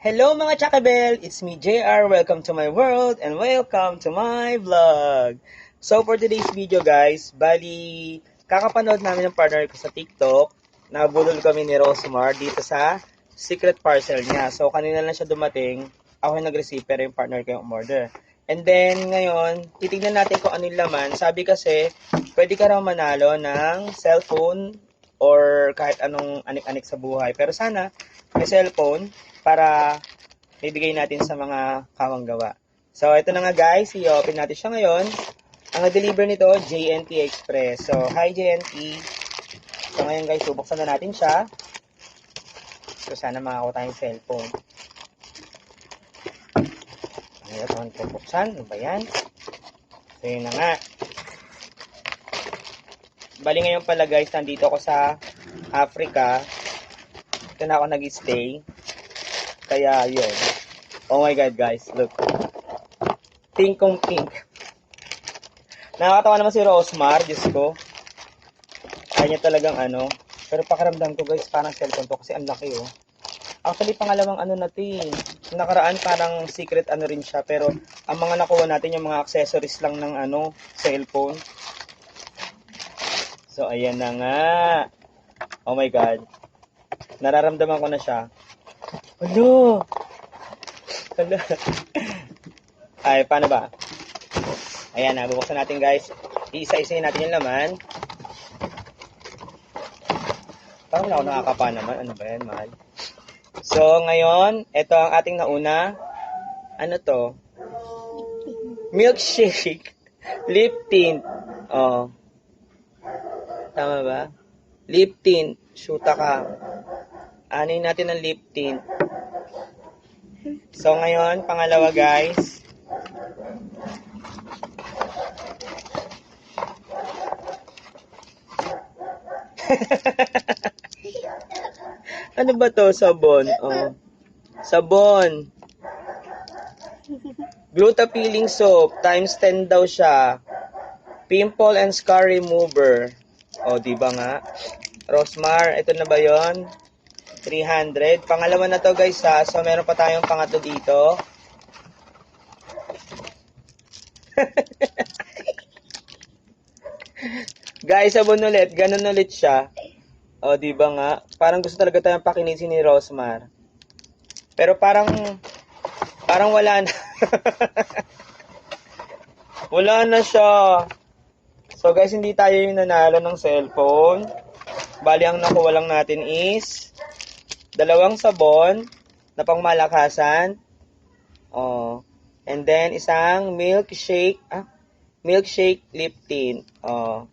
Hello mga Chakabel! It's me JR. Welcome to my world and welcome to my vlog. So for today's video guys, bali kakapanood namin ng partner ko sa TikTok. Nabulol kami ni Rosmar dito sa secret parcel niya. So kanina lang siya dumating. Ako yung nag-receive pero yung partner ko yung umorder. And then ngayon, titignan natin kung ano yung laman. Sabi kasi, pwede ka raw manalo ng cellphone or kahit anong anik-anik sa buhay. Pero sana may cellphone para ibigay natin sa mga kawang gawa. So, ito na nga guys, i-open natin siya ngayon. Ang nag-deliver nito, JNT Express. So, hi JNT. So, ngayon guys, bubuksan na natin siya. So, sana makakuha tayong cellphone. Ngayon, ito bubuksan. Ano ba yan? So, yun na nga. Bali ngayon pala guys, nandito ako sa Africa. Ito na ako nag-stay. Kaya, yun. Oh my God, guys. Look. Pink kong pink. Nakakatawa naman si Rosmar. Diyos ko. Kaya niya talagang ano. Pero pakiramdam ko, guys, parang cellphone to. Kasi ang laki, oh. Actually, pangalawang ano natin. Nakaraan, parang secret ano rin siya. Pero, ang mga nakuha natin, yung mga accessories lang ng ano, cellphone. So, ayan na nga. Oh my God. Nararamdaman ko na siya. Hello! Hello! Ay, paano ba? Ayan na, bubuksan natin guys. Iisa-isayin natin yung laman. Parang wala ako nakakapa naman. Ano ba yan, mahal? So, ngayon, ito ang ating nauna. Ano to? Milkshake. Lip tint. Oh. Tama ba? Lip tint. Shoota ka. Anin natin ang lip tint. So, ngayon, pangalawa guys. Ano ba to? Sabon. Oh. Sabon. Gluta peeling soap. Times 10 daw siya. Pimple and scar remover. O, diba nga? Rosmar, ito na ba yon? 300. Pangalawa na to guys ha. So, meron pa tayong pangatlo dito. Guys, sabon ulit. Ganun ulit siya. O, diba nga? Parang gusto talaga tayong pakinisin ni Rosmar. Pero parang wala na. Wala na siya. So guys, hindi tayo yung nanalo ng cellphone. Bali, ang nakuha lang natin is 2 sabon na pangmalakasan. Oh. And then, isang milkshake lip tint. Oh.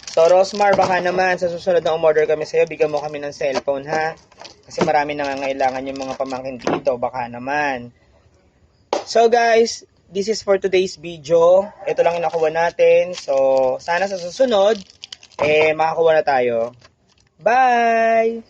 So, Rosmar, baka naman sa susunod na umorder kami sa'yo, bigyan mo kami ng cellphone, ha? Kasi marami nangangailangan yung mga pamangkin dito. Baka naman. So, guys, this is for today's video. Ito lang yung nakuha natin. So, sana sa susunod, makakuha na tayo. Bye!